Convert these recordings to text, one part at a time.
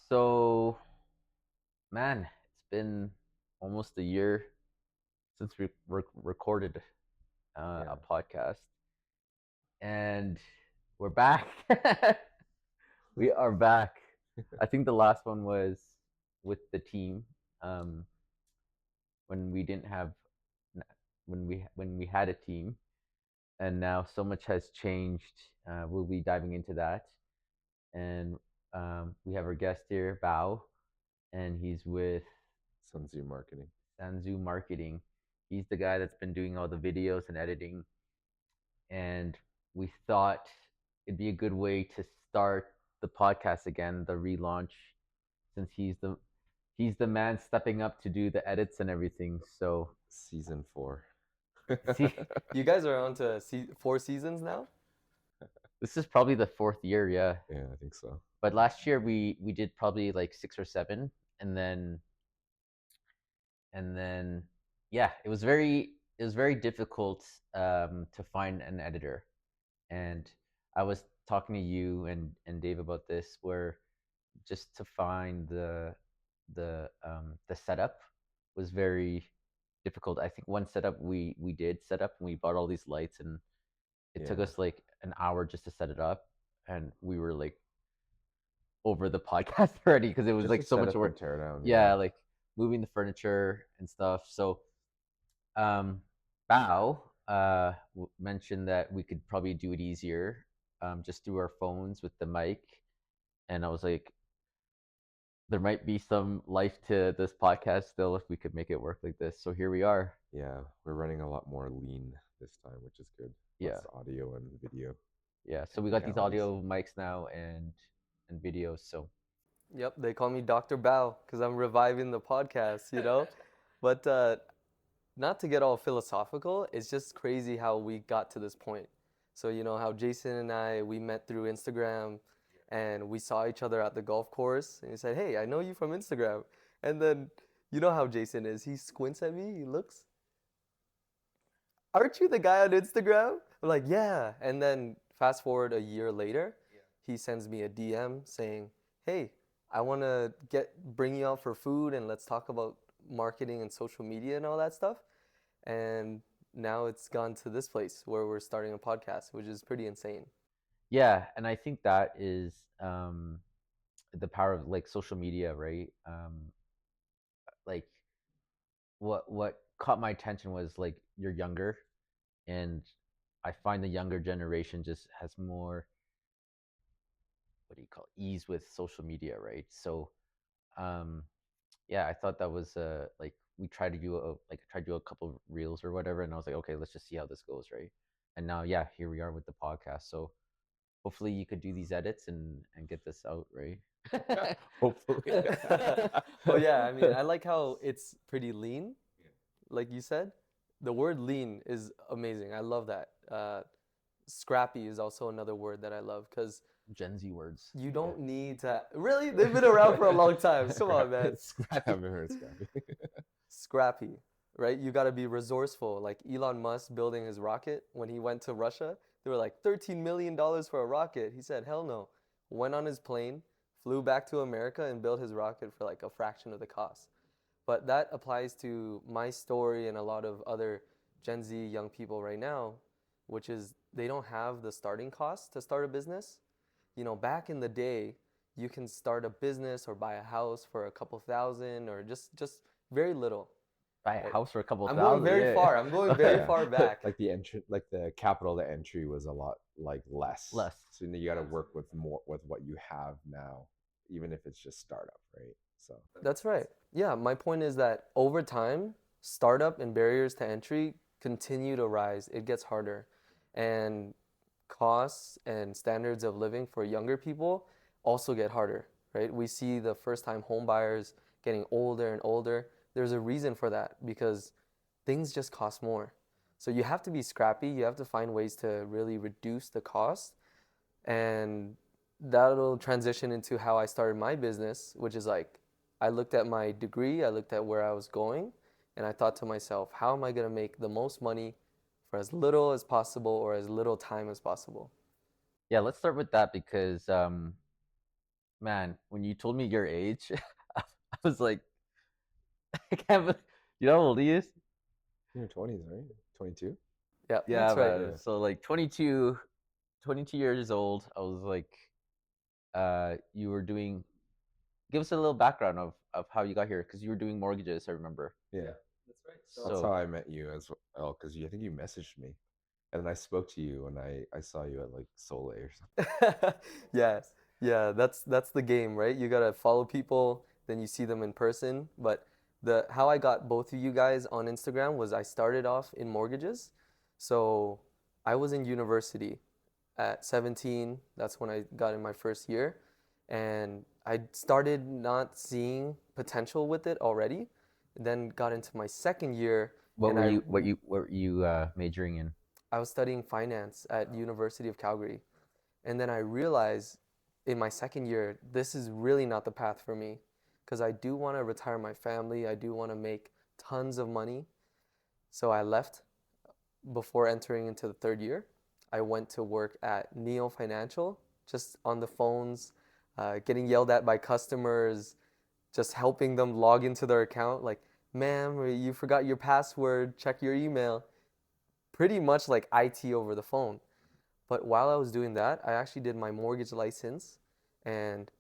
So, man, it's been almost a year since we recorded a Yeah. podcast, and we're back. We are back. I think the last one was with the team um, when we didn't have when we had a team, and now so much has changed. We'll be diving into that, and we have our guest here, Bao, and he's with Sansu marketing. Sansu Marketing. He's the guy that's been doing all the videos and editing. And we thought it'd be a good way to start the podcast again, the relaunch, since he's the man stepping up to do the edits and everything. So Season 4. see, You guys are on to 4 seasons now? this is probably the fourth year, yeah. Yeah, I think so. But last year we did probably like six or seven, and then yeah, it was very difficult to find an editor. And I was talking to you and Dave about this, where just to find the setup was very difficult. I think one setup we did set up, and we bought all these lights, and it took Yeah. us like an hour just to set it up, and we were like over the podcast already because it was Just like to so set much up and work. tear down. Yeah, like moving the furniture and stuff. So um, Bao mentioned that we could probably do it easier, just through our phones with the mic. And I was like, there might be some life to this podcast still if we could make it work like this. So here we are. Yeah, we're running a lot more lean this time, which is good. Yeah, Less audio and video yeah. So we got these technicalities. audio mics now and videos. So Yep, they call me Dr. Bao because I'm reviving the podcast. But not to get all philosophical, it's just crazy how we got to this point. So, how Jason and we met through Instagram and we saw each other at the golf course and he said, "Hey, I know you from Instagram." And then, you know how Jason is. He squints at me, he looks, "Aren't you the guy on Instagram?" I'm like, "Yeah." And then fast forward a year later, he sends me a DM saying, "Hey, I want to bring you out for food and let's talk about marketing and social media and all that stuff." And now it's gone to this place where we're starting a podcast, which is pretty insane. yeah, and I think that is the power of like social media, right? Like what caught my attention was like you're younger, and I find the younger generation just has more, what do you call it, ease with social media, right? So um yeah, I thought that was like we tried to do a couple of reels or whatever, and I was like, okay, let's just see how this goes, right? And now, yeah, here we are with the podcast. So hopefully you could do these edits and get this out, right? Hopefully. Oh yeah, I mean, I like how it's pretty lean, like you said. The word lean is amazing. I love that. Scrappy is also another word that I love because Gen Z words. you don't need to really. They've been around for a long time. Come on, man. Scrappy. Haven't heard Scrappy. Scrappy, right? You got to be resourceful. Like Elon Musk building his rocket when he went to Russia, they were like $13 million for a rocket. He said, "Hell no." Went on his plane, flew back to America, and built his rocket for like a fraction of the cost. But that applies to my story and a lot of other Gen Z young people right now, which is they don't have the starting cost to start a business. Back in the day, you can start a business or buy a house for a couple thousand or just very little. Buy a Right? house for a couple I'm going thousand, very yeah. far. I'm going very Yeah. far back. Like the entry, like the capital to entry was a lot like less. Less. So you got to work with more with what you have now, even if it's just startup, right? So That's right. Yeah, my point is that over time, startup and barriers to entry continue to rise. It gets harder. And costs and standards of living for younger people also get harder, right? We see the first time home buyers getting older and older. There's a reason for that because things just cost more. So you have to be scrappy. You have to find ways to really reduce the cost. And that'll transition into how I started my business, which is like I looked at my degree, I looked at where I was going, and I thought to myself, how am I going to make the most money for as little as possible or as little time as possible? Yeah, let's start with that because man, when you told me your age, I was like, I can't. You know how old he is? You're in your 20s, right? 22? Yeah, Yeah, that's right. man. Yeah. So like 22 years old. I was like, you were doing. Give us a little background of how you got here, because you were doing mortgages. I remember. Yeah. That's right. That's So how I met you as well, because I think you messaged me. And then I spoke to you when I saw you at like Soleil or something. Yes. Yeah, that's the game, right? You gotta follow people, then you see them in person. But the how I got both of you guys on Instagram was I started off in mortgages. So I was in university at 17. That's when I got in my first year. And I started not seeing potential with it already. Then got into my second year what and were you majoring in? I was studying finance at University of Calgary. And then I realized in my second year, this is really not the path for me because I do want to retire my family. I do want to make tons of money. So I left before entering into the third year. I went to work at Neo Financial, just on the phones, getting yelled at by customers, just helping them log into their account. Like, ma'am, you forgot your password, check your email. Pretty much like IT over the phone. But while I was doing that, I actually did my mortgage license and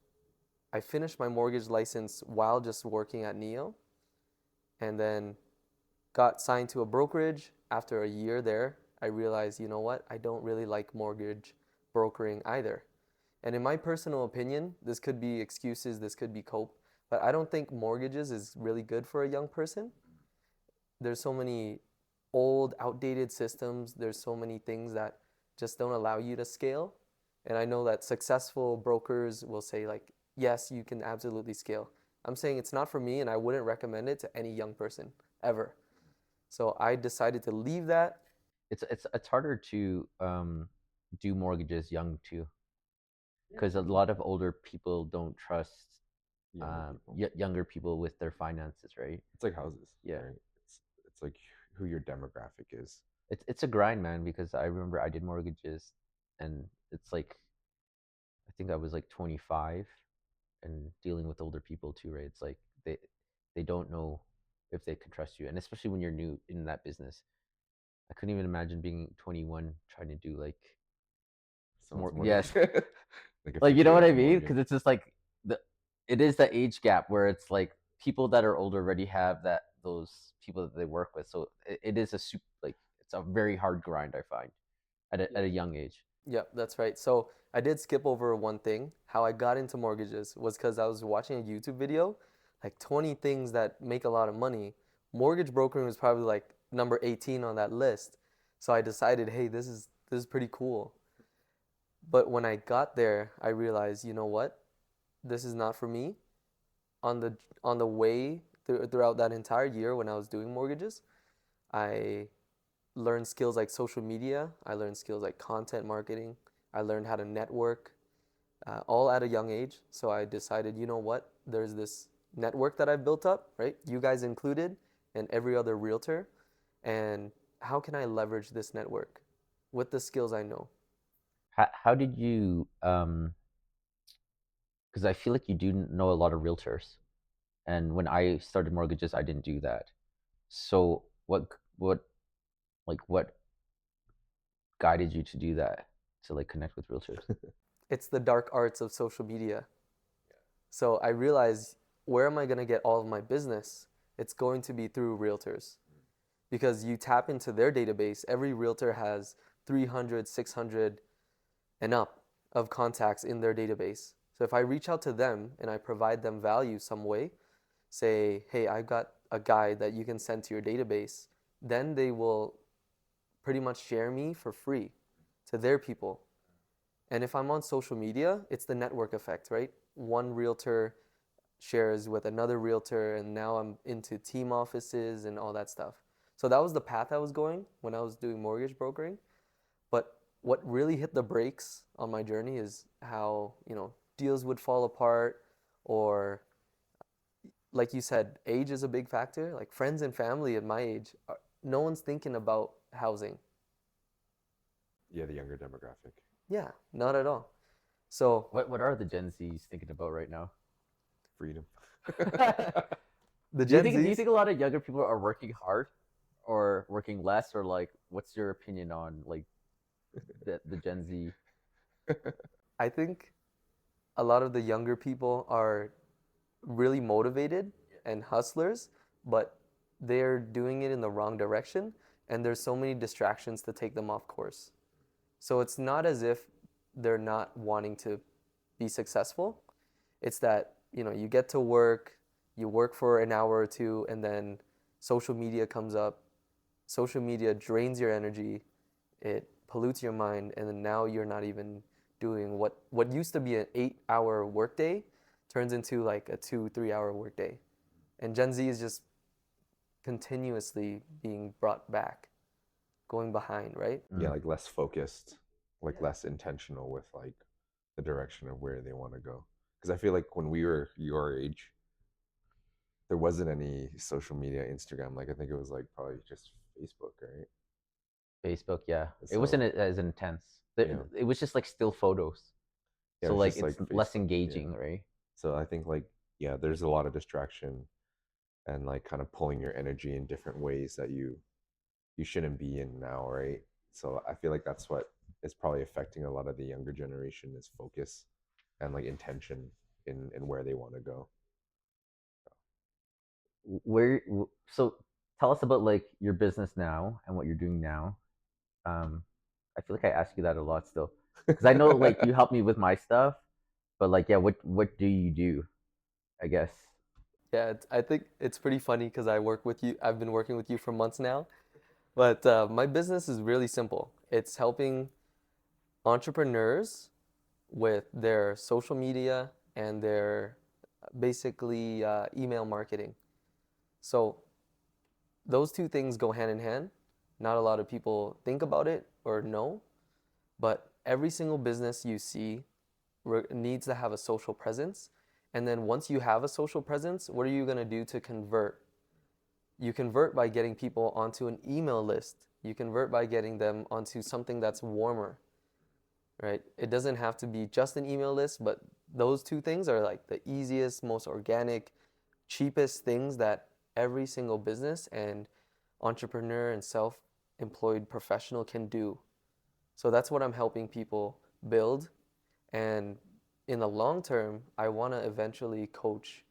I finished my mortgage license while just working at Neo and then got signed to a brokerage. After a year there, I realized, you know what? I don't really like mortgage brokering either. And in my personal opinion, this could be excuses, this could be cope, but I don't think mortgages is really good for a young person. There's so many old, outdated systems. There's so many things that just don't allow you to scale. And I know that successful brokers will say, like, yes, you can absolutely scale. I'm saying it's not for me, and I wouldn't recommend it to any young person ever. So I decided to leave that. It's harder to do mortgages young too, because a lot of older people don't trust Younger people. younger people with their finances, right? It's like houses, Yeah. right? It's like who your demographic is. It's a grind, man, because I remember I did mortgages, and it's like I think I was like 25 and dealing with older people too, right? It's like they don't know if they can trust you, and especially when you're new in that business. I couldn't even imagine being 21 trying to do like Someone's more. mortgage. Yes, Like a like you know what I $50 mean? mortgage. Because it's just like the it is the age gap where it's like people that are older already have that those people that they work with. So it is a super like it's a very hard grind I find at a young age. Yep, that's right. So I did skip over one thing. How I got into mortgages was because I was watching a YouTube video, like 20 things that make a lot of money. Mortgage brokering was probably like number 18 on that list. So I decided, hey, this is pretty cool. But when I got there, I realized, you know what? This is not for me. On the way throughout that entire year when I was doing mortgages, I learned skills like social media. I learned skills like content marketing. I learned how to network, all at a young age. So I decided, you know what? There's this network that I've built up, right? You guys included, and every other realtor. And how can I leverage this network with the skills I know? How did you because I feel like you do know a lot of realtors, and when I started mortgages I didn't do that. So what like what guided you to do that, to like connect with realtors? It's the dark arts of social media. So I realized, where am I going to get all of my business? It's going to be through realtors because you tap into their database. Every realtor has 300, 600 and up of contacts in their database. So if I reach out to them and I provide them value some way, say, hey, I've got a guide that you can send to your database, then they will pretty much share me for free to their people. And if I'm on social media, it's the network effect, right? One realtor shares with another realtor, and now I'm into team offices and all that stuff. So that was the path I was going when I was doing mortgage brokering. But what really hit the brakes on my journey is how, deals would fall apart, or like you said, age is a big factor. Like friends and family at my age, no one's thinking about housing. Yeah, the younger demographic. Yeah, not at all. So What are the Gen Zs thinking about right now? Freedom. the Do you Gen think Zs, a lot of younger people are working hard or working less, or like what's your opinion on like the Gen Z? I think a lot of the younger people are really motivated and hustlers, but they're doing it in the wrong direction, and there's so many distractions to take them off course. So it's not as if they're not wanting to be successful. It's that, you get to work, you work for an hour or two, and then social media comes up. Social media drains your energy, it pollutes your mind, and then now you're not even doing what used to be an 8-hour workday turns into like a 2-3 hour workday. And Gen Z is just continuously being brought back, going behind, right? Yeah, Mm. like less focused, like less intentional with like the direction of where they want to go. Because I feel like when we were your age, there wasn't any social media, Instagram. Like I think it was like probably just Facebook, right? Facebook, yeah, it wasn't So as intense. yeah, It was just like still photos, yeah, so it's like just it's like less Facebook. Yeah. engaging, right? So I think like yeah, there's a lot of distraction and like kind of pulling your energy in different ways that you shouldn't be in now, right? So I feel like that's what is probably affecting a lot of the younger generation is focus and like intention in where they want to go. So tell us about like your business now and what you're doing now. um I feel like I ask you that a lot still, because I know like you help me with my stuff, but like, yeah, what do you do, I guess? Yeah, I think it's pretty funny because I work with you. I've been working with you for months now, but my business is really simple. It's helping entrepreneurs with their social media and their basically email marketing. So those two things go hand in hand. Not a lot of people think about it or know, but every single business you see needs to have a social presence. And then once you have a social presence, what are you going to do to convert? You convert by getting people onto an email list. You convert by getting them onto something that's warmer, right? It doesn't have to be just an email list, but those two things are like the easiest, most organic, cheapest things that every single business and entrepreneur and self-employed professional can do. So that's what I'm helping people build. And in the long term, I want to eventually coach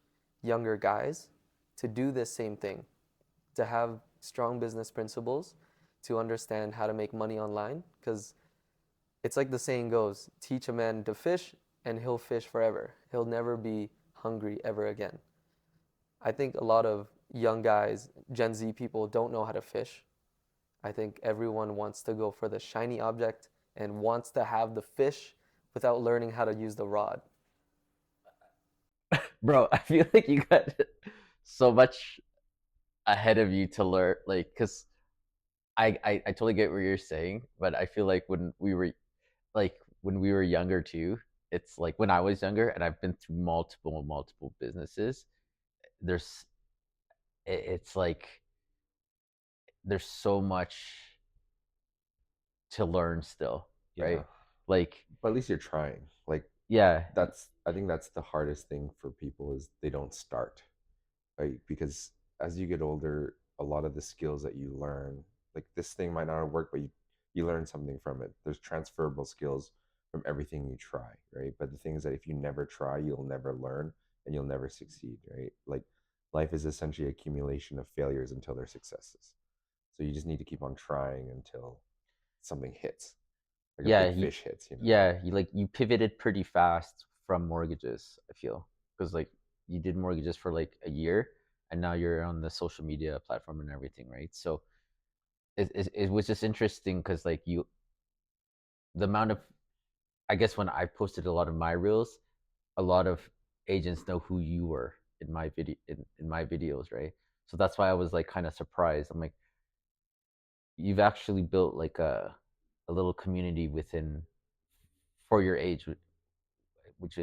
younger guys to do this same thing, to have strong business principles, to understand how to make money online. Because it's like the saying goes, teach a man to fish and he'll fish forever. He'll never be hungry ever again. I think a lot of young guys, Gen Z people, don't know how to fish. I think everyone wants to go for the shiny object and wants to have the fish without learning how to use the rod. Bro, I feel like you got so much ahead of you to learn, like, because I totally get what you're saying, but I feel like when we were younger too, it's like when I was younger and I've been through multiple businesses, there's it's like there's so much to learn still, Yeah, right? Like, but at least you're trying. Like yeah, that's I think that's the hardest thing for people is they don't start, right? Because as you get older, a lot of the skills that you learn, like this thing might not work, but you learn something from it. There's transferable skills from everything you try, right? But the thing is that if you never try, you'll never learn and you'll never succeed, right? Like life is essentially accumulation of failures until they're successes. So you just need to keep on trying until something hits, like a yeah, big fish hits, you know? yeah, you pivoted pretty fast from mortgages, I feel, because like you did mortgages for like a year, and now you're on the social media platform and everything, right? So it was just interesting because like the amount of, I guess when I posted a lot of my reels, a lot of agents know who you were in my in my videos, right? So that's why I was like kind of surprised. I'm like, you've actually built like a little community within for your age, which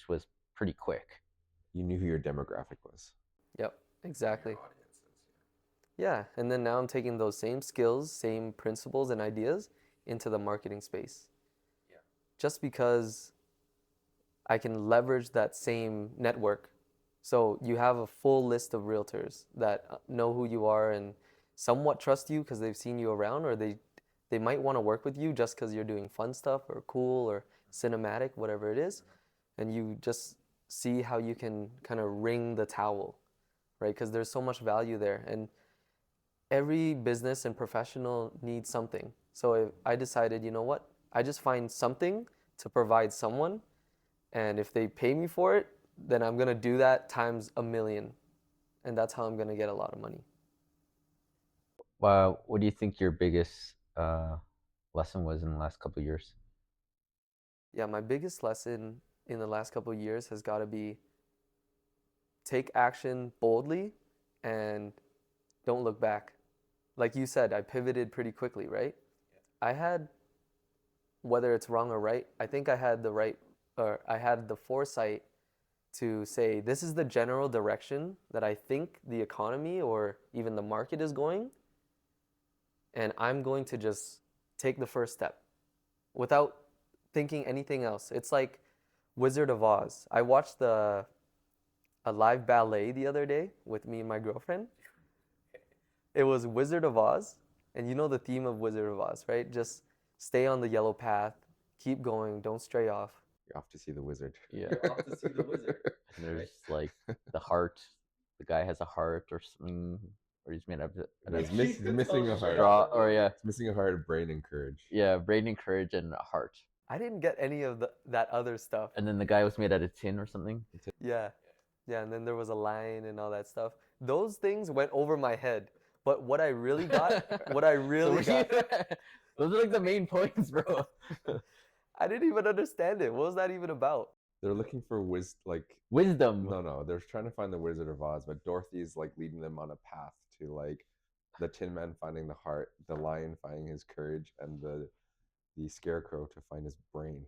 was pretty quick. You knew who your demographic was. Yep, exactly. Your audiences. Yeah, and then now I'm taking those same skills, same principles and ideas into the marketing space. Yeah. Just because I can leverage that same network. So you have a full list of realtors that know who you are and somewhat trust you because they've seen you around, or they might want to work with you just because you're doing fun stuff or cool or cinematic, whatever it is. And you just see how you can kind of wring the towel, right? Because there's so much value there. And every business and professional needs something. So if I decided, you know what? I just find something to provide someone, and if they pay me for it, then I'm gonna do that times a million, and that's how I'm gonna get a lot of money. What do you think your biggest lesson was in the last couple of years? Yeah, my biggest lesson in the last couple of years has got to be take action boldly and don't look back. Like you said, I pivoted pretty quickly, right? I had, whether it's wrong or right, I think I had the right, or I had the foresight to say, this is the general direction that I think the economy or even the market is going, and I'm going to just take the first step without thinking anything else. It's like Wizard of Oz. I watched a live ballet the other day with me and my girlfriend. It was Wizard of Oz, and you know the theme of Wizard of Oz, right? Just stay on the yellow path, keep going, don't stray off. You're off to see the wizard. Yeah. You're off to see the wizard. And there's like the heart. The guy has a heart or something, or he's made of He's missing a heart. straw. Or yeah, It's missing a heart, brain, and courage. yeah, brain and courage and a heart. I didn't get any of that other stuff. And then the guy was made out of tin or something. Yeah. Yeah, and then there was a line and all that stuff. Those things went over my head. But what I really got, what I really got, Those are like the main points, bro. I didn't even understand it. What was that even about? They're looking for Wisdom. no, they're trying to find the Wizard of Oz, but Dorothy's like leading them on a path to like the Tin Man finding the heart, the lion finding his courage, and the scarecrow to find his brain.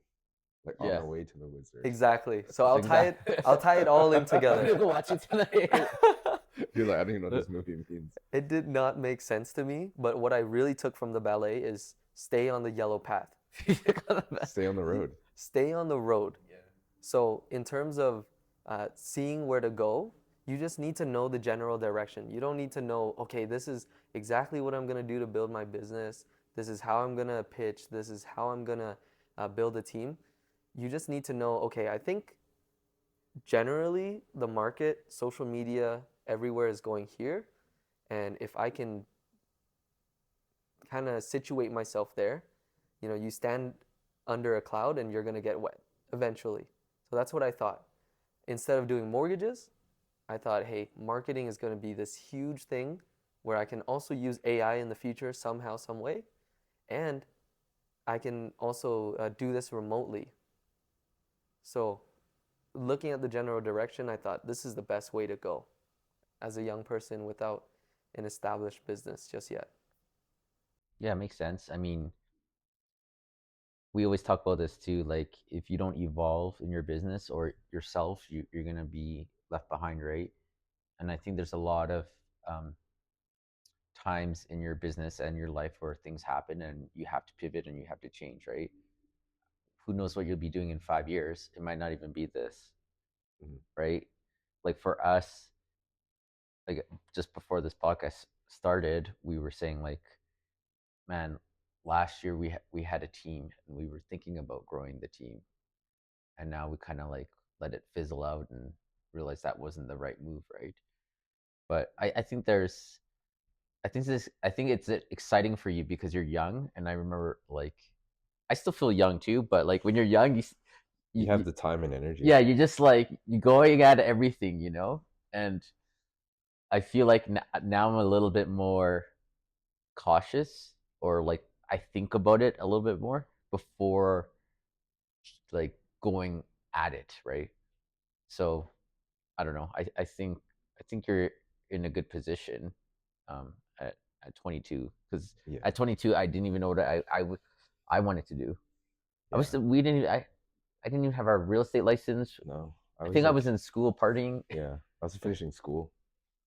Like on Yeah. the way to the wizard. Exactly. So I'll tie it all in I'm gonna together. go watch it tonight. You're like, I don't even know what this movie means. It did not make sense to me, but what I really took from the ballet is stay on the yellow path. Stay on the road. Stay on the road. So in terms of seeing where to go, you just need to know the general direction. You don't need to know, okay, this is exactly what I'm gonna do to build my business. This is how I'm gonna pitch. This is how I'm gonna build a team. You just need to know, okay, I think generally the market, social media, everywhere is going here. And if I can kind of situate myself there, you stand under a cloud and you're going to get wet eventually. So that's what I thought. Instead of doing mortgages, I thought, hey, marketing is going to be this huge thing where I can also use AI in the future somehow, some way. And I can also do this remotely. So looking at the general direction, I thought this is the best way to go as a young person without an established business just yet. Yeah, it makes sense. I mean, we always talk about this too. Like, if you don't evolve in your business or yourself, you're gonna be left behind, right? And I think there's a lot of um, times in your business and your life where things happen and you have to pivot and you have to change, right? Who knows what you'll be doing in 5 years? It might not even be this, right? Like for us, like just before this podcast started, we were saying like, man, last year we had a team and we were thinking about growing the team, and now we kind of like let it fizzle out and realize that wasn't the right move, right? But I think it's exciting for you because you're young, and I remember like I still feel young too, but like when you're young, You have the time and energy. yeah, you just like you're going at everything, and I feel like now I'm a little bit more cautious, or like I think about it a little bit more before like going at it, right? So I don't know. I think you're in a good position um, at 22, because Yeah. at 22 I didn't even know what I wanted to do. Yeah. I didn't even have our real estate license. No. I think I was in school partying. Yeah. I was finishing school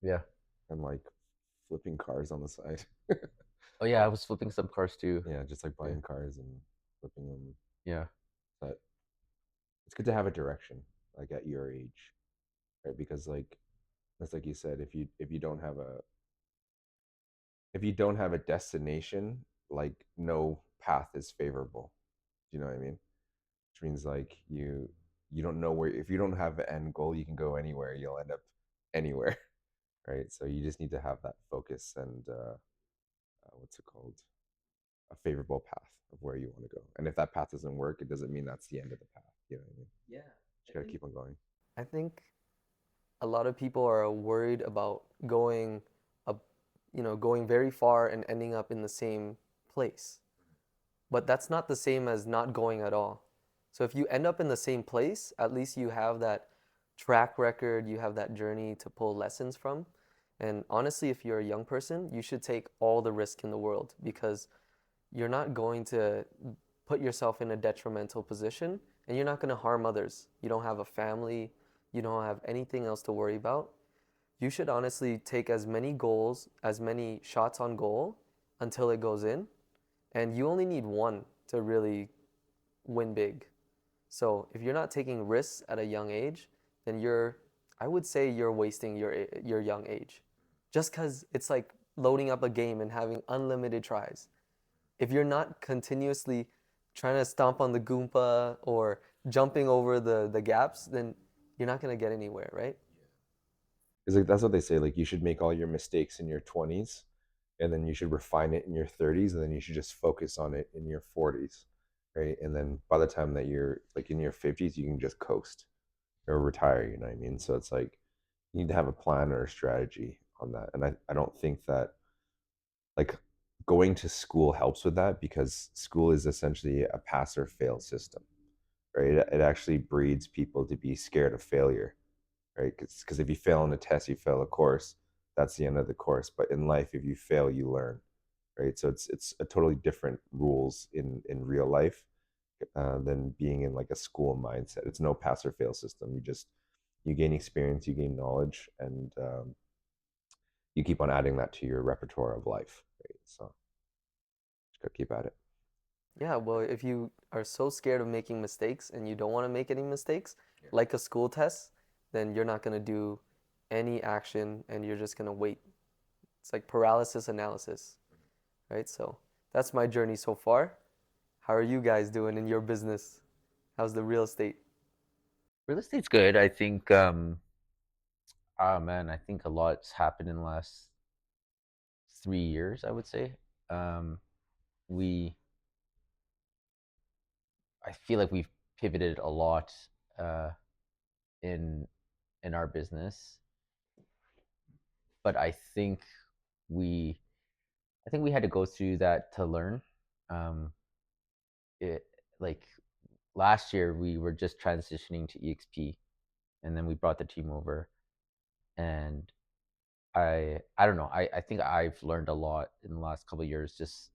Yeah. and like flipping cars on the side. Oh yeah, I was flipping some cars too. Yeah, just like buying cars and flipping them. Yeah. But it's good to have a direction, like at your age, right? Because like that's like you said, if you don't have a destination, like no path is favorable. Do you know what I mean? Which means like you don't know where, if you don't have an end goal, you can go anywhere. You'll end up anywhere, right? So you just need to have that focus and what's it called? A favorable path of where you want to go. And if that path doesn't work, it doesn't mean that's the end of the path. You know what I mean? Yeah, Just gotta keep on going. I think a lot of people are worried about going up, going very far and ending up in the same place. But that's not the same as not going at all. So if you end up in the same place, at least you have that track record, you have that journey to pull lessons from. And honestly, if you're a young person, you should take all the risk in the world because you're not going to put yourself in a detrimental position and you're not going to harm others. You don't have a family, you don't have anything else to worry about. You should honestly take as many goals, as many shots on goal until it goes in. And you only need one to really win big. So if you're not taking risks at a young age, then I would say you're wasting your young age. Just because it's like loading up a game and having unlimited tries. If you're not continuously trying to stomp on the Goomba or jumping over the gaps, then you're not going to get anywhere, right? Because like that's what they say. Like you should make all your mistakes in your 20s, and then you should refine it in your 30s, and then you should just focus on it in your 40s, right? And then by the time that you're like in your 50s, you can just coast or retire. You know what I mean? So it's like you need to have a plan or a strategy on that. And I don't think that like going to school helps with that because school is essentially a pass or fail system, right? It actually breeds people to be scared of failure, right? Because if you fail on a test, you fail a course. That's the end of the course. But in life, if you fail, you learn, right? So it's a totally different rules in real life than being in like a school mindset. It's no pass or fail system. You gain experience, you gain knowledge, and you keep on adding that to your repertoire of life, right? So just gotta keep at it. Yeah, well, if you are so scared of making mistakes and you don't want to make any mistakes, Yeah. like a school test, then you're not going to do any action and you're just going to wait. It's like paralysis analysis, right? So that's my journey so far. How are you guys doing in your business? How's the real estate? Real estate's good. I think ah man, I think a lot's happened in the last 3 years, I would say. Um we I feel like we've pivoted a lot uh in in our business, but we I think we had to go through that to learn. Um it like last year we were just transitioning to EXP, and then we brought the team over, and I don't know. I think I've learned a lot in the last couple of years just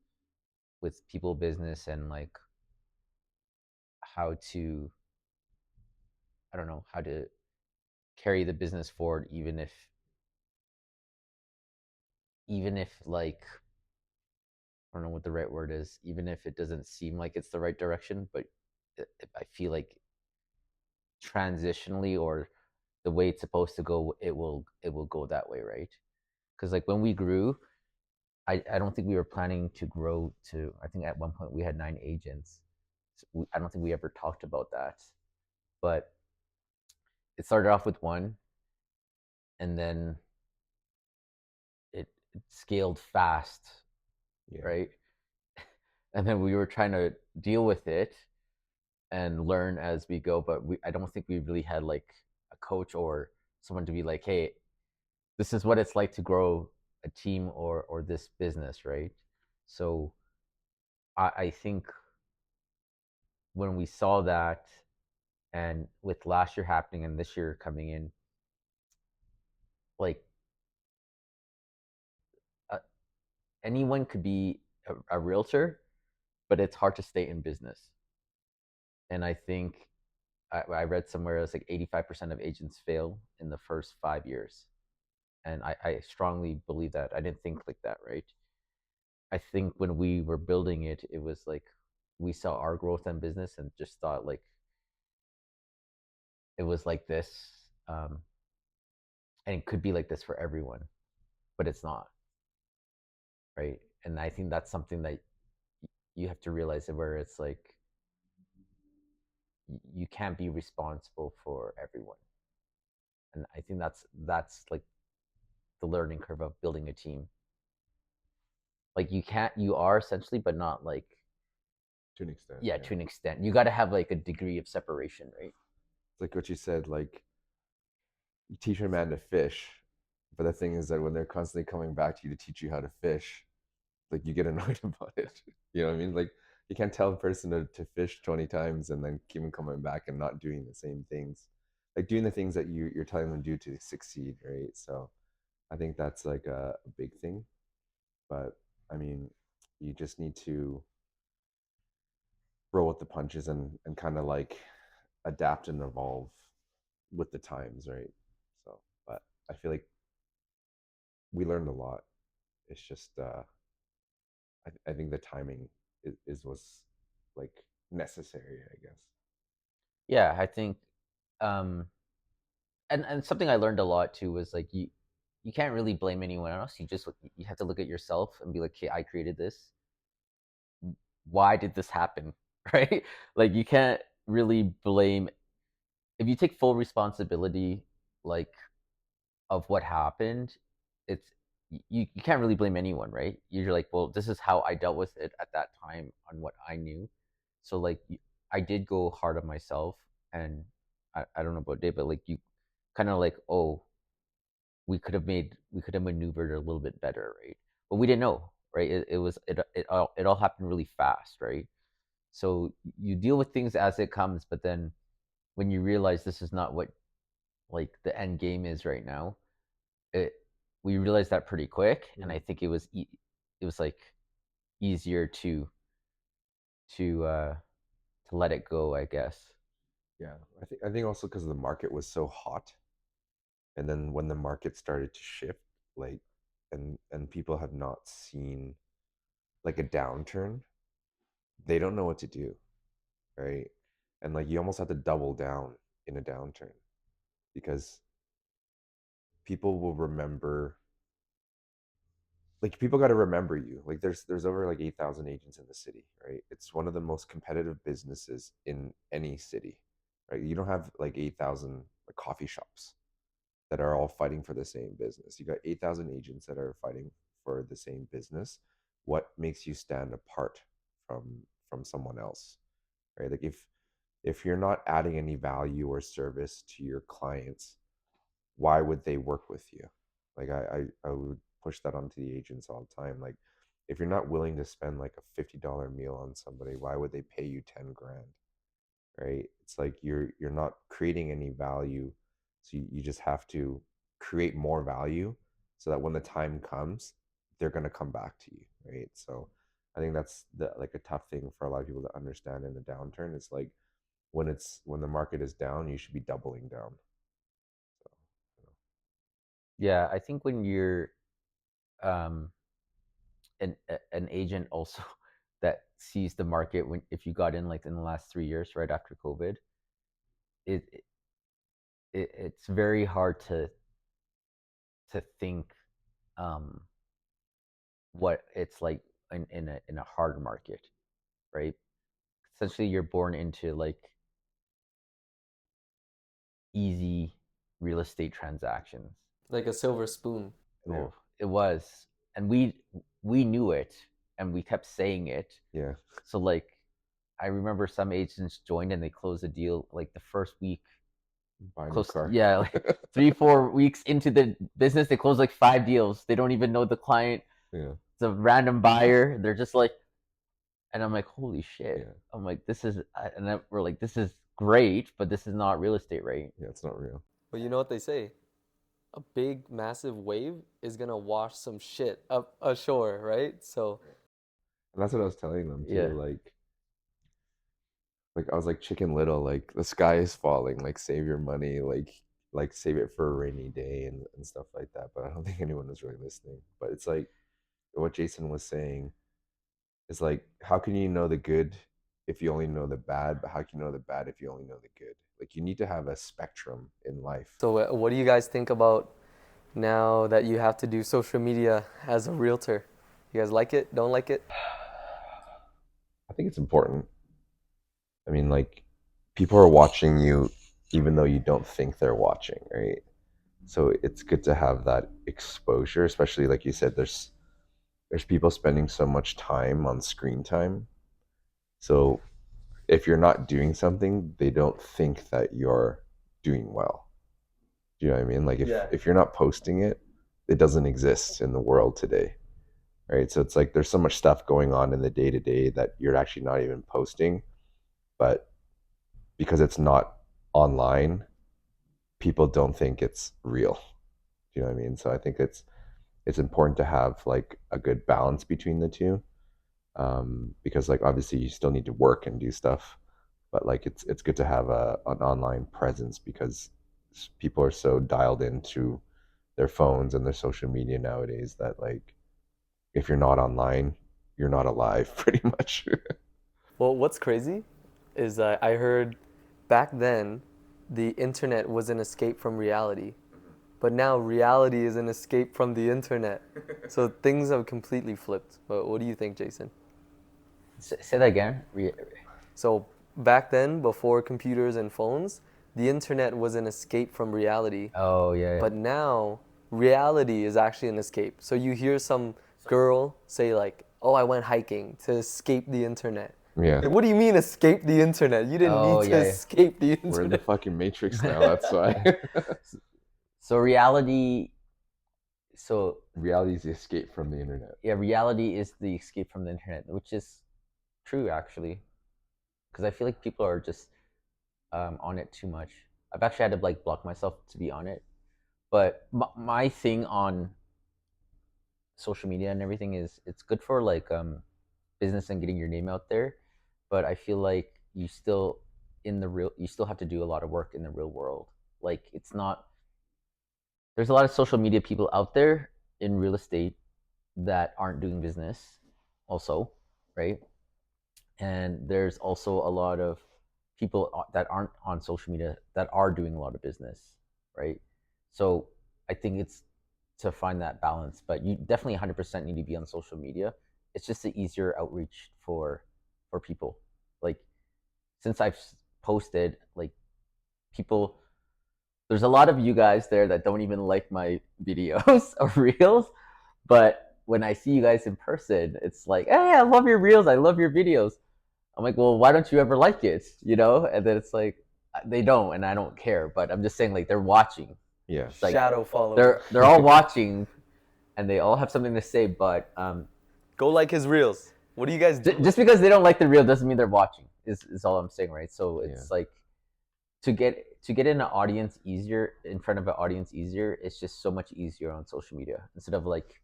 with people business and like how to I don't know how to carry the business forward even if like I don't know what the right word is, even if it doesn't seem like it's the right direction, but I feel like transitionally or the way it's supposed to go, it will go that way, right? Because like when we grew, I don't think we were planning to grow to. I think at one point we had 9 agents. So I don't think we ever talked about that, but it started off with one, and then it scaled fast, Yeah. right? And then we were trying to deal with it and learn as we go, but I don't think we really had like a coach or someone to be like, hey, this is what it's like to grow a team or this business, right? So I think when we saw that, and with last year happening and this year coming in, like uh, anyone could be a realtor, but it's hard to stay in business. And I think I read somewhere it's like 85% of agents fail in the first 5 years. And I strongly believe that. I didn't think like that, right? I think when we were building it, it was like we saw our growth in business and just thought like it was like this, um, and it could be like this for everyone, but it's not, right? And I think that's something that you have to realize, where it's like you can't be responsible for everyone, and I think that's like the learning curve of building a team. Like you are essentially, but not like, To an extent, yeah, yeah. to an extent. You got to have like a degree of separation, right? It's like what you said, like you teach a man to fish, but the thing is that when they're constantly coming back to you to teach you how to fish, like you get annoyed about it. You know what I mean? Like you can't tell a person to fish 20 times and then keep them coming back and not doing the same things. Like doing the things that you're telling them to do to succeed, right? So I think that's like a big thing. But I mean, you just need to roll with the punches and kind of like adapt and evolve with the times, right? So, but I feel like we learned a lot. It's just I think the timing is was like necessary, I guess. Yeah, I think, um, and something I learned a lot too was like you can't really blame anyone else. You have to look at yourself and be like, okay, I created this. Why did this happen? Right? Like you can't really blame, if you take full responsibility, like, of what happened. It's you can't really blame anyone, right? You're like, well, this is how I dealt with it at that time on what I knew. So like I did go hard on myself, and I don't know about Dave, but like you kind of like, oh, we could have maneuvered a little bit better, right? But we didn't know, right? It all happened really fast, right? So you deal with things as it comes, but then when you realize this is not what like the end game is right now, it we realized that pretty quick, and I Mm. think it was like easier to uh to let it go, I guess. Yeah, I think also because the market was so hot, and then when the market started to shift, like, and people have not seen like a downturn, they don't know what to do, right? And like you almost have to double down in a downturn because people will remember, like people got to remember you. Like there's over like 8,000 agents in the city, right? It's one of the most competitive businesses in any city, right? You don't have like 8,000 like coffee shops that are all fighting for the same business. You got 8,000 agents that are fighting for the same business. What makes you stand apart from someone else, right? Like if you're not adding any value or service to your clients, why would they work with you? Like I would push that onto the agents all the time. Like if you're not willing to spend like a $50 meal on somebody, why would they pay you 10 grand? Right? It's like you're not creating any value. So you just have to create more value so that when the time comes, they're gonna come back to you, right? So I think that's the like a tough thing for a lot of people to understand in the downturn. It's like when the market is down, you should be doubling down. So, Yeah, I think when you're um an agent also that sees the market, when if you got in like in the last 3 years right after COVID, it, it's very hard to think um what it's like in a hard market, right? Essentially you're born into like easy real estate transactions. Like a silver spoon. yeah, Oh, it was, and we knew it, and we kept saying it. yeah, So like, I remember some agents joined and they closed a deal like the first week, buy a new close, car. yeah, like 3 4 weeks into the business, they closed like 5 deals. They don't even know the client. Yeah, It's a random buyer. They're just like, and I'm like, holy shit. yeah, I'm like, this is, and then we're like, this is great, but this is not real estate, right? yeah. It's not real. But you know what they say? A big, massive wave is gonna wash some shit up ashore, right? So, And that's what I was telling them Yeah. too. Like I was like Chicken Little, like the sky is falling, like save your money, like save it for a rainy day and stuff like that. But I don't think anyone was really listening. But it's like what Jason was saying is like, how can you know the good if you only know the bad? But how can you know the bad if you only know the good? Like you need to have a spectrum in life. So what do you guys think about now that you have to do social media as a realtor? You guys like it? Don't like it? I think it's important. I mean, like people are watching you even though you don't think they're watching, right? So it's good to have that exposure, especially like you said, there's people spending so much time on screen time. So if you're not doing something, they don't think that you're doing well. Do you know what I mean? Like Yeah. if you're not posting it, it doesn't exist in the world today. Right. So it's like there's so much stuff going on in the day to day that you're actually not even posting, but because it's not online, people don't think it's real. Do you know what I mean? So I think it's important to have like a good balance between the two, because like obviously you still need to work and do stuff, but like it's good to have an online presence because people are so dialed into their phones and their social media nowadays that like if you're not online, you're not alive pretty much. Well, what's crazy is that I heard back then the internet was an escape from reality, but now reality is an escape from the internet. So things have completely flipped. But what do you think, Jason? Say that again. So back then, before computers and phones, the internet was an escape from reality. Oh yeah, But now reality is actually an escape. So you hear some girl say like, "Oh, I went hiking to escape the internet." Yeah. Like, what do you mean escape the internet? You didn't oh need to yeah, yeah. escape the We're in the internet. fucking matrix now, that's why. So reality. So Reality is the escape from the internet. yeah, reality is the escape from the internet, which is true actually, because I feel like people are just on it too much. I've actually had to like block myself to be on it. But my thing on social media and everything is it's good for like business and getting your name out there, but I feel like you still have to do a lot of work in the real world. Like it's not there's a lot of social media people out there in real estate that aren't doing business also, right? And there's also a lot of people that aren't on social media that are doing a lot of business, right? So I think it's to find that balance, but you definitely 100% need to be on social media. It's just the easier outreach for people. Like since I've posted, like people, there's a lot of you guys there that don't even like my videos or reels, but when I see you guys in person, it's like, hey, I love your reels, I love your videos. I'm like, well, why don't you ever like it? You know? And then it's like they don't, and I don't care. But I'm just saying, like they're watching. Yeah. It's like Shadow follower. they're all watching, and they all have something to say. But Go like his reels. What do you guys do? just because they don't like the reel doesn't mean they're watching. Is all I'm saying, right? So it's Yeah. like to get in an audience easier, in front of an audience easier. It's just so much easier on social media instead of like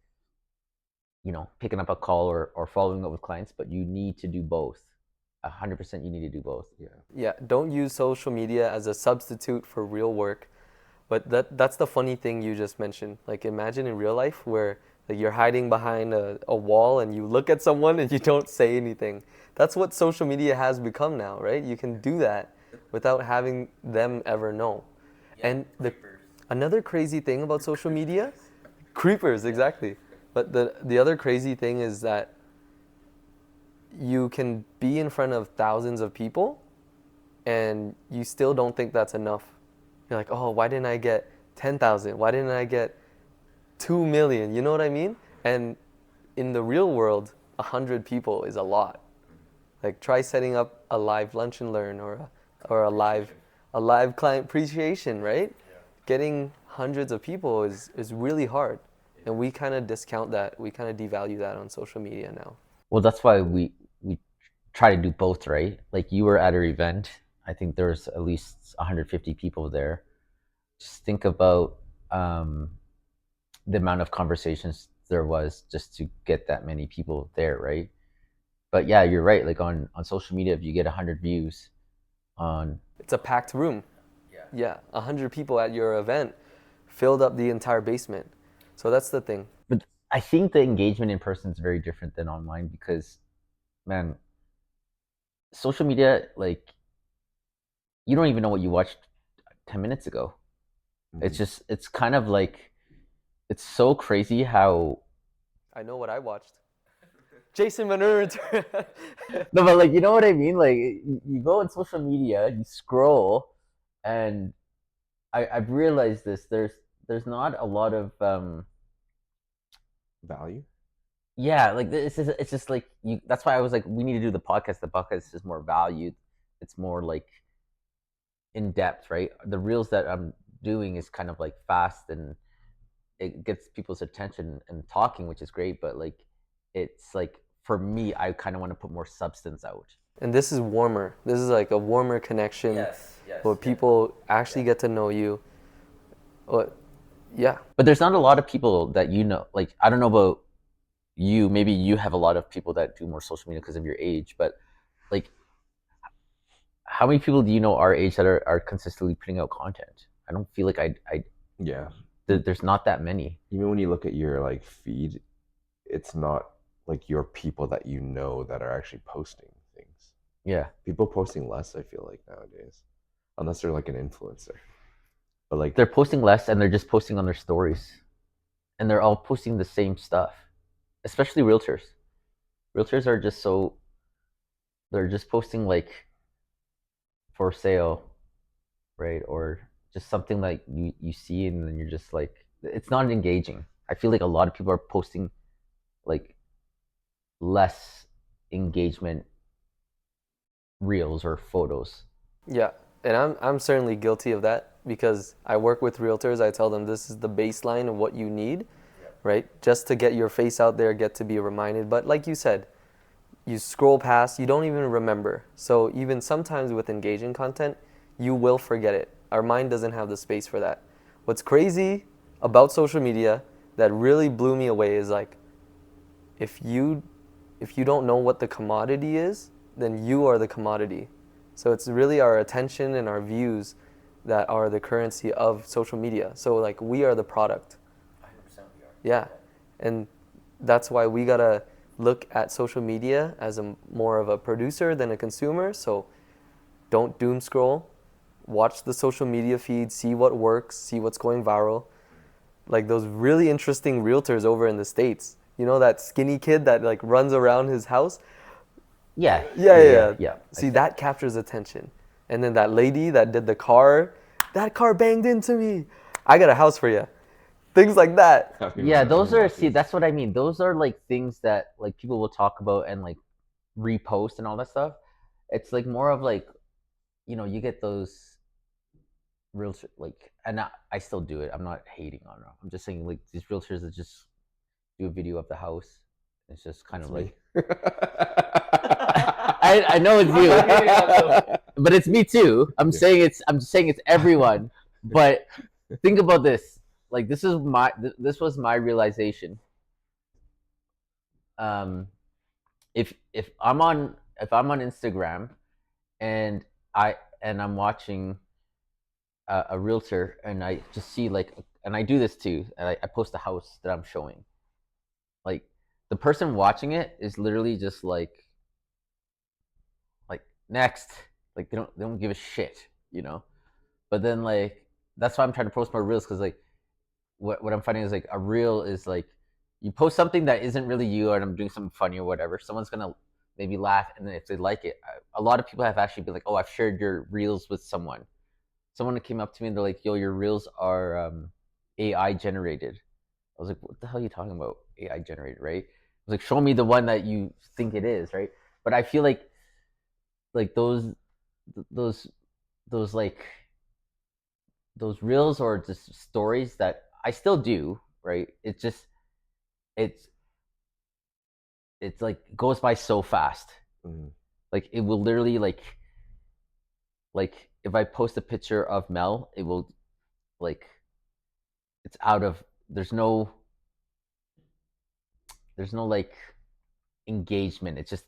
picking up a call or following up with clients. But you need to do both. 100% you need to do both. Yeah. Yeah, don't use social media as a substitute for real work. But that's the funny thing you just mentioned. Like imagine in real life where like you're hiding behind a wall and you look at someone and you don't say anything. That's what social media has become now, right? You can do that without having them ever know. And another crazy thing about social media, creepers, exactly. But the other crazy thing is that you can be in front of thousands of people and you still don't think that's enough. You're like, oh, why didn't I get 10,000? Why didn't I get 2 million? You know what I mean? And in the real world, 100 people is a lot. Like try setting up a live lunch and learn or a live client appreciation, right? Yeah. Getting hundreds of people is really hard. And we kind of discount that. We kind of devalue that on social media now. Well, that's why we try to do both, right? Like you were at our event. I think there was at least 150 people there. Just think about the amount of conversations there was just to get that many people there, right? But yeah, you're right. Like on social media, if you get 100 views on, It's a packed room. Yeah, 100 people at your event filled up the entire basement. So that's the thing. but I think the engagement in person is very different than online because, man, social media, like you don't even know what you watched 10 minutes ago. It's Mhm. just it's kind of like it's so crazy how I know what I watched. Jason Manure. no, but like you know what I mean. Like you go on social media, you scroll, and I've realized this. There's not a lot of Value. yeah, like it's just like you. That's why I was like, we need to do the podcast. The podcast is more valued. It's more like in depth, right? The reels that I'm doing is kind of like fast and it gets people's attention and talking, which is great. But like, it's like for me, I kind of want to put more substance out. And this is warmer. This is like a warmer connection Yes, where people actually get to know you. But yeah, but there's not a lot of people that you know. Like I don't know about you. Maybe you have a lot of people that do more social media because of your age. But like, how many people do you know our age that are consistently putting out content? I don't feel like Yeah. there's not that many. Even when you look at your like feed, it's not like your people that you know that are actually posting things. Yeah, People posting less, I feel like nowadays, unless they're like an influencer. But like, they're posting less and they're just posting on their stories, and they're all posting the same stuff. Especially realtors. Realtors are just so they're just posting like for sale, right? Or just something like you see and then you're just like it's not engaging. I feel like a lot of people are posting like less engagement reels or photos. yeah. And I'm certainly guilty of that because I work with realtors. I tell them this is the baseline of what you need, right? Just to get your face out there, get to be reminded. But like you said, you scroll past, you don't even remember. So even sometimes with engaging content, you will forget it. Our mind doesn't have the space for that. What's crazy about social media that really blew me away is like if you if you don't know what the commodity is, then you are the commodity. So it's really our attention and our views that are the currency of social media. So like we are the product. 100% we are. Yeah. And that's why we got to look at social media as a more of a producer than a consumer. So don't doom scroll. Watch the social media feed, see what works, see what's going viral. Like those really interesting realtors over in the States. You know that skinny kid that like runs around his house? Yeah, Yeah, yeah, yeah, yeah, yeah. yeah. See, that captures attention. And then that lady that did the car, that car banged into me. I got a house for you. Things like that. Yeah, those are see, that's what I mean. Those are like things that like people will talk about and like repost and all that stuff. It's like more of like, you get those realtor like and I still do it. I'm not hating on them. I'm just saying like these realtors that just do a video of the house. It's just kind it's of me. like I know it's you. But it's me too. I'm saying it's everyone. But think about this. Like this was my realization. Um if I'm on Instagram and I'm watching a realtor and I just see like and I do this too and I post a house that I'm showing. Like the person watching it is literally just like next. Like they don't give a shit. But then like that's why I'm trying to post more reels because like what I'm finding is like a reel is like you post something that isn't really you and I'm doing something funny or whatever. Someone's gonna maybe laugh and then if they like it, a lot of people have actually been like, oh, I've shared your reels with someone. Someone came up to me and they're like, yo, your reels are AI generated. I was like, what the hell are you talking about? AI generated, right? I was like, show me the one that you think it is, right? But I feel like those those like those reels or just stories that I still do, right? It's it's like goes by so fast. Mhm. Like it will literally like if I post a picture of Mel, it will like it's out of there's no like engagement. It's just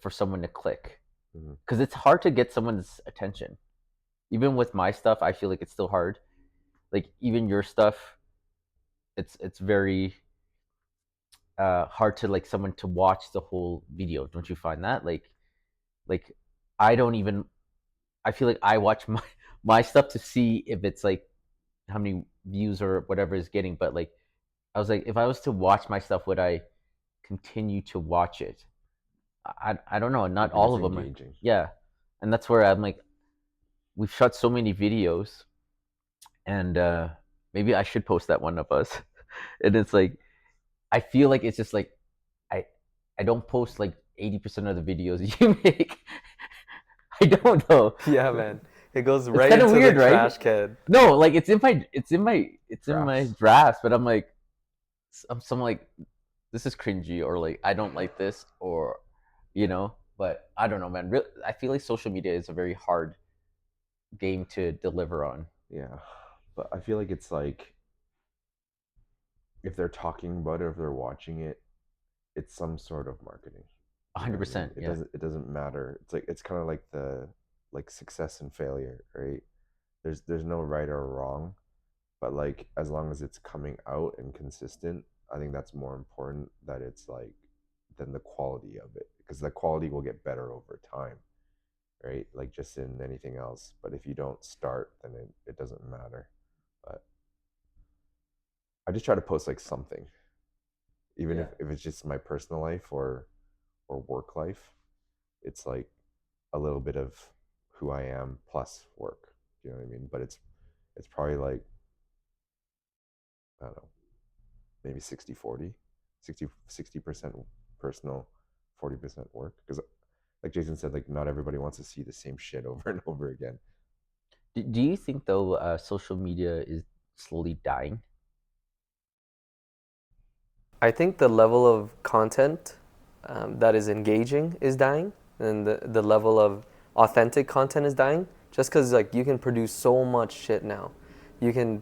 for someone to click Mhm. because it's hard to get someone's attention. Even with my stuff, I feel like it's still hard. Like even your stuff, it's very hard to like someone to watch the whole video. Don't you find that? Like I don't even I feel like I watch my stuff to see if it's like how many views or whatever is getting. But like I was like, if I was to watch my stuff, would I continue to watch it? I don't know. Not If all it's of them are. engaging. Yeah, and that's where I'm like, we've shot so many videos, and maybe I should post that one of us. And it's like I feel like it's just like I I don't post like 80% of the videos you make. I don't know. Yeah, man. It goes It's right kind of into the weird, right? trash can. No, like it's in my Drafts. drafts, but I'm like I'm like this is cringy or like I don't like this or but I don't know, man. I feel like social media is a very hard game to deliver on. Yeah. But I feel like it's like if they're talking about it, if they're watching it, it's some sort of marketing. You know what I mean? 100%, yeah. It doesn't matter. It's like it's kind of like the like success and failure, right? There's no right or wrong, but like as long as it's coming out and consistent, I think that's more important that it's like than the quality of it because the quality will get better over time, right? Like just in anything else. But if you don't start, then it doesn't matter. But I just try to post like something, even Yeah. if it's just my personal life or work life. It's like a little bit of who I am plus work. You know what I mean? But it's probably like I don't know, maybe 60-40, 60% personal, 40% work. Because like Jason said, like not everybody wants to see the same shit over and over again. Do you think though social media is slowly dying? I think the level of content that is engaging is dying, and the level of authentic content is dying. Just because like you can produce so much shit now, you can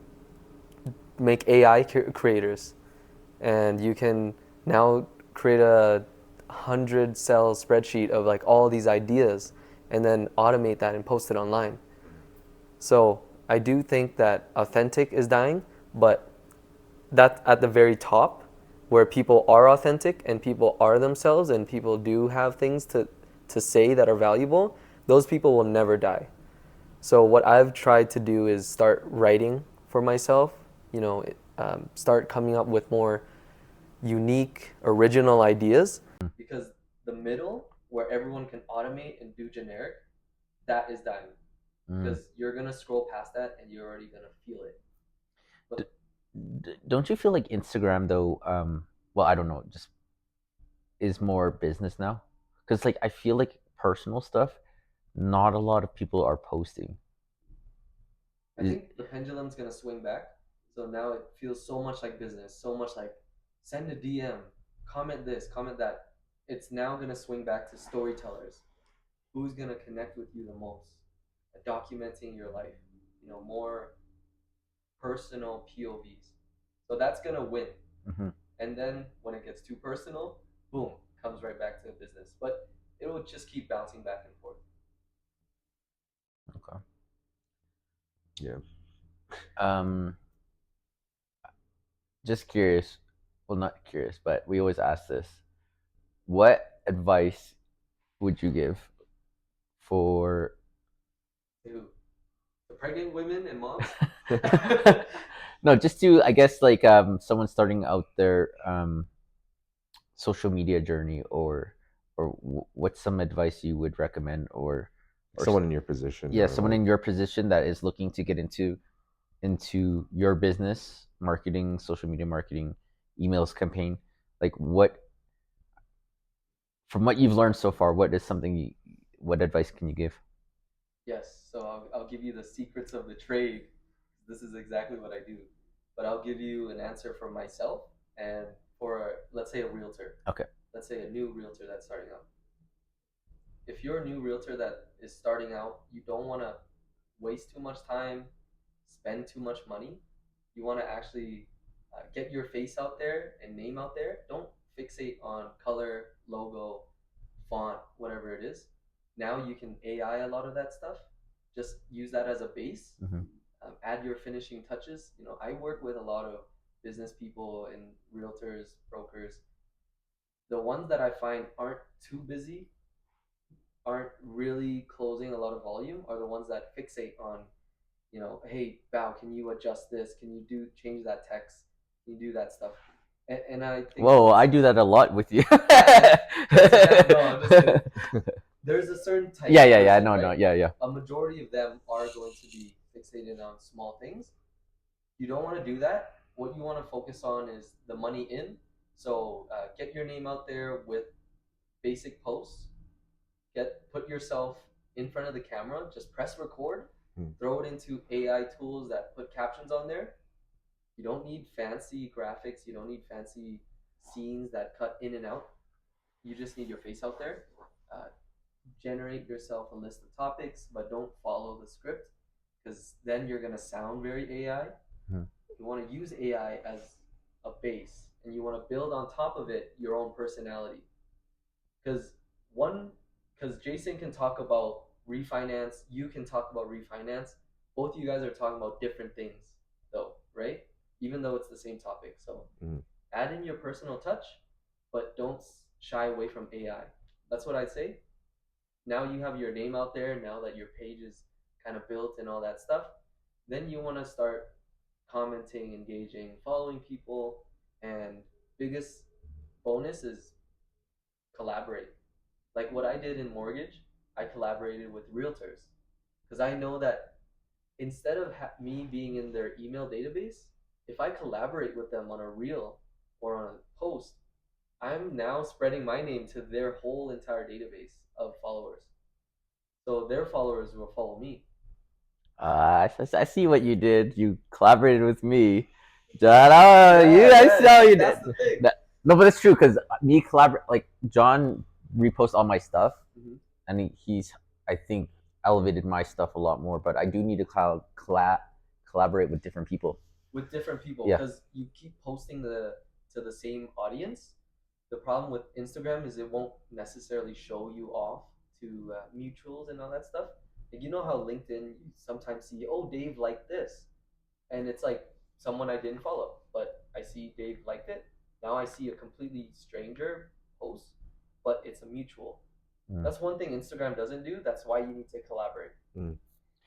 make AI creators, and you can now create a 100 cell spreadsheet of like all these ideas, and then automate that and post it online. So I do think that authentic is dying, but that at the very top where people are authentic and people are themselves and people do have things to say that are valuable, those people will never die. So what I've tried to do is start writing for myself, start coming up with more unique, original ideas. Because the middle, where everyone can automate and do generic, that is dying. Mm. Because you're gonna scroll past that and you're already gonna feel it. But Don't you feel like Instagram though? Well, I don't know, just is more business now. Because like I feel like personal stuff, not a lot of people are posting. I think the pendulum's gonna swing back. So now it feels so much like business, so much like send a DM, comment this, comment that. It's now gonna swing back to storytellers. Who's gonna connect with you the most? Documenting your life, more personal POVs. So that's gonna win. Mm-hmm. And then when it gets too personal, boom, comes right back to business. But it will just keep bouncing back and forth. Okay. Yeah. Um, just curious. Well, not curious, but we always ask this. What advice would you give for To the pregnant women and moms. no, just to I guess like someone starting out their social media journey or what's some advice you would recommend or Someone in your position yeah, or someone like in your position that is looking to get into your business marketing, social media marketing, emails campaign, like what from what you've learned so far, what is something what advice can you give? Yes, so I'll give you the secrets of the trade. This is exactly what I do. But I'll give you an answer for myself and for, let's say, a realtor. Okay. Let's say a new realtor that's starting out. If you're a new realtor that is starting out, you don't want to waste too much time, spend too much money. You want to actually get your face out there and name out there. Don't fixate on color, logo, font, whatever it is. Now you can AI a lot of that stuff. Just use that as a base. Mm-hmm. Add your finishing touches. I work with a lot of business people and realtors, brokers. The ones that I find aren't too busy aren't really closing a lot of volume are the ones that fixate on, hey, Bao, can you adjust this? Can you change that text? Can you do that stuff? And I think Whoa, I do that a lot with you. no, I'm just kidding. There's a certain type Yeah, of yeah, yeah. person, No, right? no, yeah, yeah. A majority of them are going to be fixated on small things. You don't want to do that. What you want to focus on is the money in. So get your name out there with basic posts. Put yourself in front of the camera. Just press record. Throw it into AI tools that put captions on there. You don't need fancy graphics. You don't need fancy scenes that cut in and out. You just need your face out there. Generate yourself a list of topics, but don't follow the script, because then you're going to sound very AI. You want to use AI as a base, and you want to build on top of it your own personality. Because one, because Jason can talk about refinance, you can talk about refinance. Both of you guys are talking about different things, though, right? Even though it's the same topic. So add in your personal touch, but don't shy away from AI. That's what I'd say. Now you have your name out there, now that your page is kind of built and all that stuff, then you want to start commenting, engaging, following people, and biggest bonus is collaborate. Like what I did in mortgage, I collaborated with realtors because I know that instead of me being in their email database, if I collaborate with them on a reel or on a post, I'm now spreading my name to their whole entire database of followers. So their followers will follow me. I see what you did. You collaborated with me. John, I see how you That's did. the thing. No, but it's true because me collaborate, like John reposts all my stuff, and he's, I think, elevated my stuff a lot more. But I do need to collaborate with different people. With different people, Yeah. because you keep posting to the same audience. The problem with Instagram is it won't necessarily show you off to mutuals and all that stuff. Like, you know how LinkedIn, you sometimes see, oh, Dave liked this, and it's like someone I didn't follow, but I see Dave liked it. Now I see a completely stranger post, but it's a mutual. That's one thing Instagram doesn't do. That's why you need to collaborate.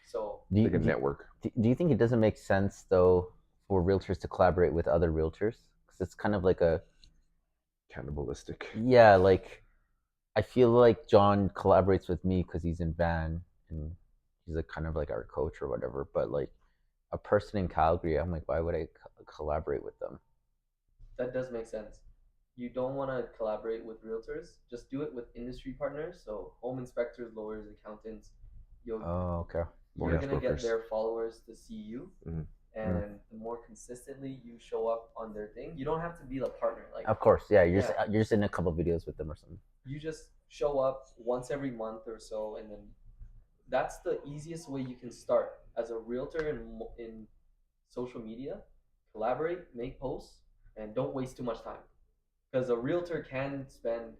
So like a network. Do you think it doesn't make sense though for realtors to collaborate with other realtors? Because it's kind of like a cannibalistic. Yeah, like I feel like John collaborates with me because he's in Van and he's like kind of like our coach or whatever. But like a person in Calgary, I'm like, why would I collaborate with them? That does make sense. You don't want to collaborate with realtors. Just do it with industry partners. So home inspectors, lawyers, accountants. Okay. You're gonna get their followers to see you, and the more consistently you show up on their thing, you don't have to be the partner. Like, of course, yeah, you're just in a couple videos with them or something. You just show up once every month or so, and then that's the easiest way you can start as a realtor in social media. Collaborate, make posts, and don't waste too much time, because a realtor can spend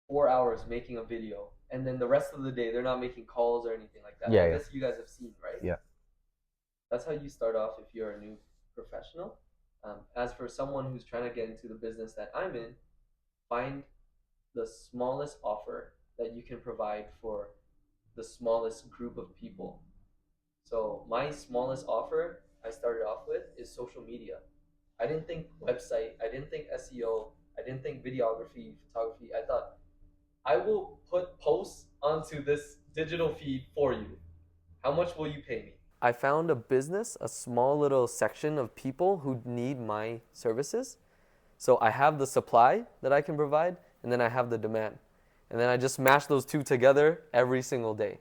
4 hours making a video, and then the rest of the day they're not making calls or anything like that. I guess you guys have seen, right? Yeah. That's how you start off if you're a new professional. As for someone who's trying to get into the business that I'm in, find the smallest offer that you can provide for the smallest group of people. So my smallest offer I started off with is social media. I didn't think website, I didn't think SEO, I didn't think videography, photography. I thought I will put posts onto this digital feed for you. How much will you pay me? I found a business, a small little section of people who need my services. So I have the supply that I can provide, and then I have the demand. And then I just mash those two together every single day.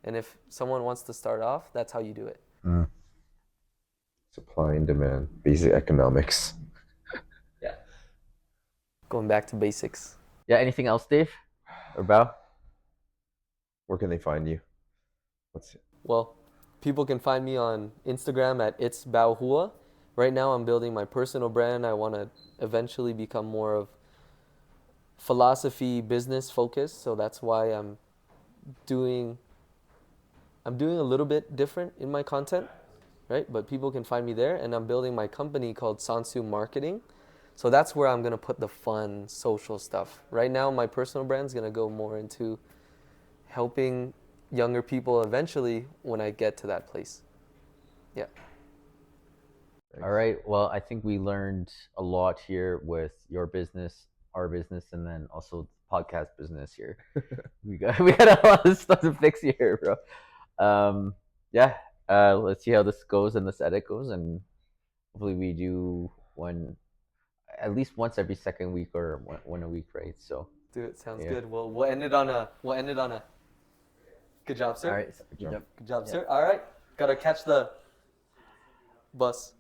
And if someone wants to start off, that's how you do it. Supply and demand, basic economics. Yeah. Going back to basics. Yeah, anything else, Dave? Or Bao? Where can they find you? Well, people can find me on Instagram at it's Bao Hua. Right now I'm building my personal brand. I want to eventually become more of philosophy, business focused. So that's why I'm doing a little bit different in my content, right? But people can find me there, and I'm building my company called Sansu Marketing. So that's where I'm gonna put the fun social stuff. Right now, my personal brand's gonna go more into helping younger people eventually when I get to that place. Yeah. All right. Well, I think we learned a lot here with your business, our business, and then also podcast business here. We got a lot of stuff to fix here, bro. Yeah. Let's see how this goes and this edit goes, and hopefully we do one at least once every second week or one a week, right? So Dude, sounds yeah. good. We'll end it on a good job, All sir. right. Good job. Good job, Yeah. sir. All right. Gotta catch the bus.